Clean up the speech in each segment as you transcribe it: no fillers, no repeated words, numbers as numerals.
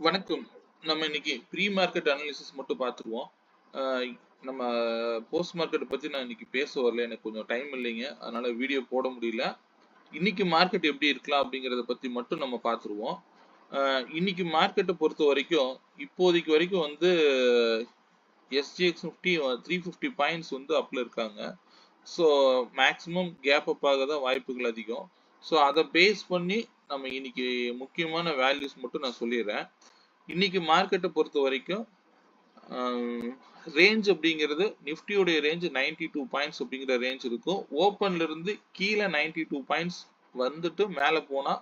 வணக்கம். நம்ம இன்னைக்கு ப்ரீ மார்க்கெட் அனாலிசிஸ் மட்டும் பார்த்துருவோம். அ நம்ம போஸ்ட் மார்க்கெட் பத்தி நான் இன்னைக்கு பேச வரல. எனக்கு கொஞ்சம் டைம் இல்லைங்க. அதனால வீடியோ போட முடியல. இன்னைக்கு மார்க்கெட் எப்படி இருக்கலாம் அப்படிங்கிறத பத்தி மட்டும் நம்ம பார்த்துருவோம். இன்னைக்கு மார்க்கெட்ட பொறுத்தவரைக்கும், இப்போதைக்கு வரைக்கும் வந்து எஸ்ஜிஎக்ஸ் நிஃப்டி 350 பாயிண்ட்ஸ் வந்து அப்ல இருக்காங்க. ஸோ மேக்ஸிமம் கேப் அப் ஆக தான் வாய்ப்புகள் அதிகம். ஸோ அத பேஸ் பண்ணி நம்ம இன்னைக்கு முக்கியமான வேல்யூஸ் மட்டும் நான் சொல்லிர்றேன். இன்னைக்கு மார்க்கெட்டை பொறுத்த வரைக்கும் ரேஞ்ச் அப்படிங்கிறது நிஃப்டியோடைய ரேஞ்ச் 92 பாயிண்ட்ஸ் அப்படிங்கிற ரேஞ்ச் இருக்கும். ஓப்பன்ல இருந்து கீழே 92 பாயிண்ட்ஸ் வந்துட்டு மேலே போனா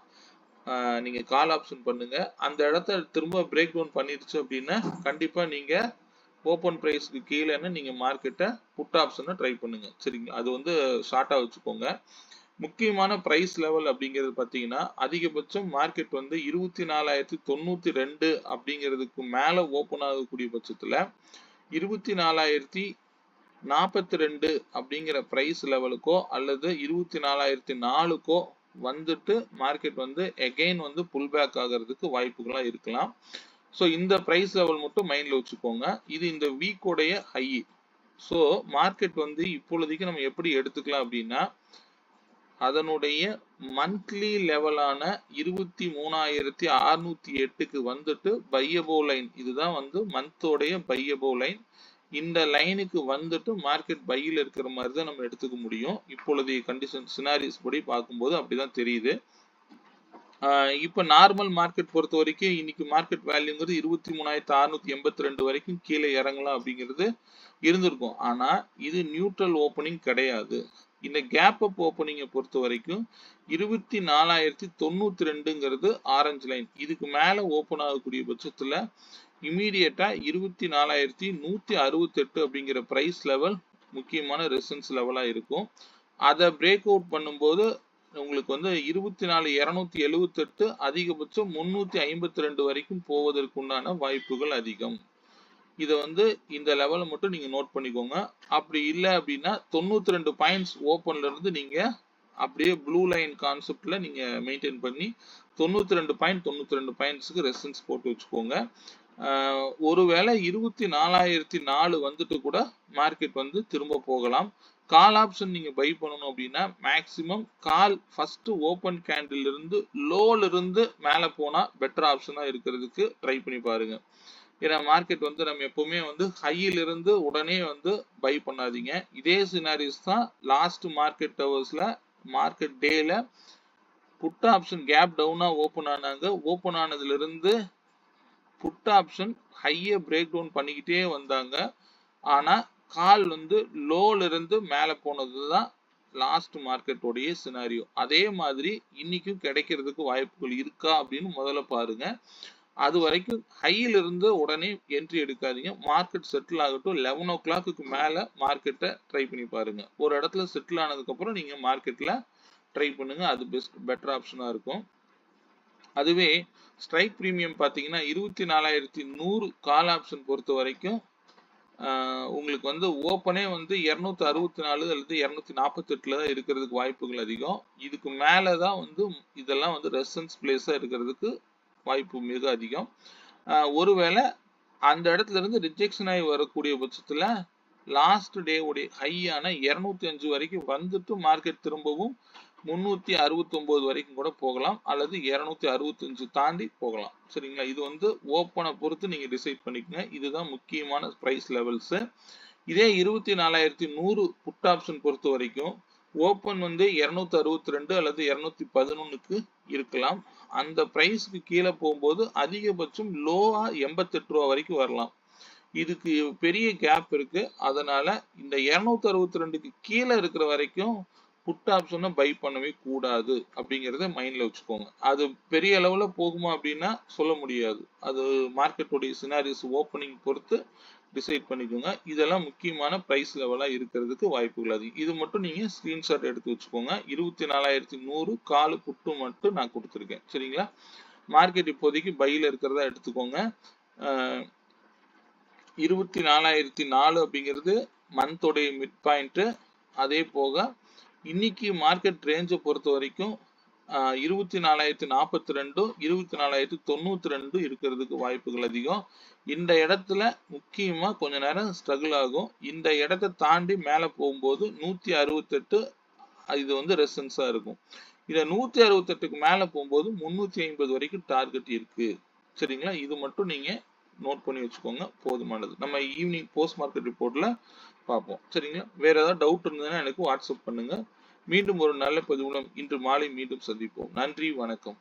நீங்க கால் ஆப்ஷன் பண்ணுங்க. அந்த இடத்த திரும்ப பிரேக் டவுன் பண்ணிருச்சு அப்படின்னா கண்டிப்பா நீங்க ஓப்பன் பிரைஸ்க்கு கீழேன்னு நீங்க மார்க்கெட்டை புட் ஆப்ஷனை ட்ரை பண்ணுங்க. சரிங்களா? அது வந்து ஷார்ட்டா வச்சுக்கோங்க. முக்கியமான பிரைஸ் லெவல் அப்படிங்கிறது பார்த்தீங்கன்னா அதிகபட்சம் மார்க்கெட் வந்து 24,092 அப்படிங்கிறதுக்கு மேல ஓப்பன் ஆகக்கூடிய பட்சத்துல 24,042 அப்படிங்கிற பிரைஸ் லெவலுக்கோ அல்லது 24,004க்கோ வந்துட்டு மார்க்கெட் வந்து எகைன் வந்து புல் பேக் ஆகிறதுக்கு வாய்ப்புகளா இருக்கலாம். ஸோ இந்த பிரைஸ் லெவல் மட்டும் மைண்ட்ல வச்சுக்கோங்க. இது இந்த வீக்கோடைய ஹை. ஸோ மார்க்கெட் வந்து இப்பொழுதைக்கு நம்ம எப்படி எடுத்துக்கலாம் அப்படின்னா அதனுடைய மந்த்லி லெவலான 23,608க்கு வந்துட்டு பையபோ லைன், இதுதான் வந்து மந்தோடைய பையபோ லைன். இந்த லைனுக்கு வந்துட்டு மார்க்கெட் பையில் இருக்கிற மாதிரி தான் நம்ம எடுத்துக்க முடியும். இப்பொழுதைய கண்டிஷன் சினாரிஸ் படி பார்க்கும்போது அப்படிதான் தெரியுது. இப்போ நார்மல் மார்க்கெட் பொறுத்த வரைக்கும் இன்னைக்கு மார்க்கெட் வேல்யூங்கிறது 23,682 வரைக்கும் கீழே இறங்கலாம் அப்படிங்கிறது இருந்திருக்கும். ஆனா இது நியூட்ரல் ஓப்பனிங் கிடையாது. இந்த கேப் அப் ஓப்பனிங்கை பொறுத்த வரைக்கும் 24,092ங்கிறது ஆரஞ்சு லைன். இதுக்கு மேல ஓப்பன் ஆகக்கூடிய பட்சத்துல இமீடியட்டா 24,168 அப்படிங்கிற பிரைஸ் லெவல் முக்கியமான ரெசிஸ்டன்ஸ் லெவலா இருக்கும். அதை பிரேக் அவுட் பண்ணும்போது உங்களுக்கு வந்து 24,278 அதிகபட்சம் 352 வரைக்கும் போவதற்குண்டான வாய்ப்புகள் அதிகம். இதை வந்து இந்த லெவலை மட்டும் நீங்க நோட் பண்ணிக்கோங்க. அப்படி இல்லை அப்படின்னா 92 பாயிண்ட்ஸ் ஓப்பன்ல இருந்து நீங்க அப்படியே ப்ளூ லைன் கான்செப்ட்ல நீங்க மெயின்டைன் பண்ணி 92 பாயிண்ட்ஸுக்கு ரெசிஸ்டன்ஸ் போட்டு வச்சுக்கோங்க. ஒருவேளை 24,004 வந்துட்டு கூட மார்க்கெட் வந்து திரும்ப போகலாம். கால் ஆப்ஷன் நீங்க பை பண்ணணும் அப்படின்னா மேக்சிமம் கால் ஃபர்ஸ்ட் ஓப்பன் கேண்டில் இருந்து லோல இருந்து மேல போனா பெட்டர் ஆப்ஷனா இருக்கிறதுக்கு ட்ரை பண்ணி பாருங்க. ஏன்னா மார்க்கெட் வந்து நம்ம எப்பவுமே வந்து ஹையில இருந்து உடனே வந்து பை பண்ணாதீங்க. இதே சினாரிஸ் தான் லாஸ்ட் மார்க்கெட் ஹவர்ஸ்ல மார்க்கெட் டேல புட் ஆப்ஷன் கேப் டவுனா ஓப்பன் ஆனாங்க. ஓப்பன் ஆனதுல இருந்து புட் ஆப்ஷன் ஹையை பிரேக் டவுன் பண்ணிக்கிட்டே வந்தாங்க. ஆனா கால் வந்து லோல இருந்து மேல போனதுதான் லாஸ்ட் மார்க்கெட்டோடைய சினாரியோ. அதே மாதிரி இன்னைக்கும் கிடைக்கிறதுக்கு வாய்ப்புகள் இருக்கா அப்படின்னு முதல்ல பாருங்க. அது வரைக்கும் ஹையில இருந்து உடனே என்ட்ரி எடுக்காதீங்க. மார்க்கெட் செட்டில் ஆகட்டும். 11 o'clockக்கு மேல மார்க்கெட்டை ட்ரை பண்ணி பாருங்க. ஒரு இடத்துல செட்டில் ஆனதுக்கு அப்புறம் நீங்க மார்க்கெட்ல ட்ரை பண்ணுங்க. அது பெட்டர் ஆப்ஷனா இருக்கும். அதுவே ஸ்ட்ரைக் பிரீமியம் பார்த்தீங்கன்னா 24,100 கால் ஆப்ஷன் பொறுத்த வரைக்கும் உங்களுக்கு வந்து ஓப்பனே வந்து 264 அல்லது 248 தான் இருக்கிறதுக்கு வாய்ப்புகள் அதிகம். இதுக்கு மேலே தான் வந்து இதெல்லாம் வந்து ரெசிஸ்டன்ஸ் பிளேஸா இருக்கிறதுக்கு வாய்ப்பு மிக அதிகம். ஒருவேளை அந்த இடத்துல இருந்து ரிஜெக்ஷன் ஆகி வரக்கூடிய பட்சத்துல லாஸ்ட் டே உடைய ஹையான 205 வரைக்கும் வந்துட்டு மார்க்கெட் திரும்பவும் 369 வரைக்கும் கூட போகலாம் அல்லது 265 தாண்டி போகலாம். சரிங்களா? இது வந்து ஓப்பனை பொறுத்து நீங்க டிசைட் பண்ணிக்கங்க. இதுதான் முக்கியமான பிரைஸ் லெவல்ஸ். இதே 24,100 புட் ஆப்ஷன் பொறுத்த வரைக்கும் ஓப்பன் வந்து 262 அல்லது 211க்கு இருக்கலாம். அந்த பிரைஸ்க்கு கீழே போகும்போது அதிகபட்சம் லோவா 88 ரூபா வரைக்கும் வரலாம். இதுக்கு பெரிய கேப் இருக்கு. அதனால இந்த 262க்கு கீழே இருக்கிற வரைக்கும் புட் ஆப்ஷனை பை பண்ணவே கூடாது அப்படிங்கிறத மைண்ட்ல வச்சுக்கோங்க. அது பெரிய அளவுல போகுமா அப்படின்னா சொல்ல முடியாது. அது மார்க்கெட்டோடைய சினாரிஸ் ஓப்பனிங் பொறுத்து டிசைட் பண்ணிக்கோங்க. இதெல்லாம் முக்கியமான பிரைஸ் லெவலா இருக்கிறதுக்கு வாய்ப்புகள் அதிகம். இது மட்டும் நீங்க ஸ்கிரீன்ஷாட் எடுத்து வச்சுக்கோங்க. 24,100 கால் புட்டு மட்டும் நான் கொடுத்துருக்கேன். சரிங்களா? மார்க்கெட் இப்போதைக்கு பையில இருக்கிறதா எடுத்துக்கோங்க. 24,004 அப்படிங்கிறது மந்தோடைய மிட் பாயிண்ட். அதே போக இன்னைக்கு மார்க்கெட் ரேஞ்சை பொறுத்த வரைக்கும் 24,042 24,092 இருக்கிறதுக்கு வாய்ப்புகள் அதிகம். இந்த இடத்துல முக்கியமா கொஞ்ச நேரம் ஸ்ட்ரகிள் ஆகும். இந்த இடத்தை தாண்டி மேல போகும்போது 168 இது வந்து ரெசிஸ்டன்ஸா இருக்கும். இத 168க்கு மேல போகும்போது 350 வரைக்கும் டார்கெட் இருக்கு. சரிங்களா? இது மட்டும் நீங்க நோட் பண்ணி வச்சுக்கோங்க, போதுமானது. நம்ம ஈவினிங் போஸ்ட் மார்க்கெட் ரிப்போர்ட்ல பார்ப்போம். சரிங்களா? வேற ஏதாவது டவுட் இருந்ததுன்னா எனக்கு வாட்ஸ்அப் பண்ணுங்க. மீண்டும் ஒரு நல்ல பதிவுடன் இன்று மாலை மீண்டும் சந்திப்போம். நன்றி, வணக்கம்.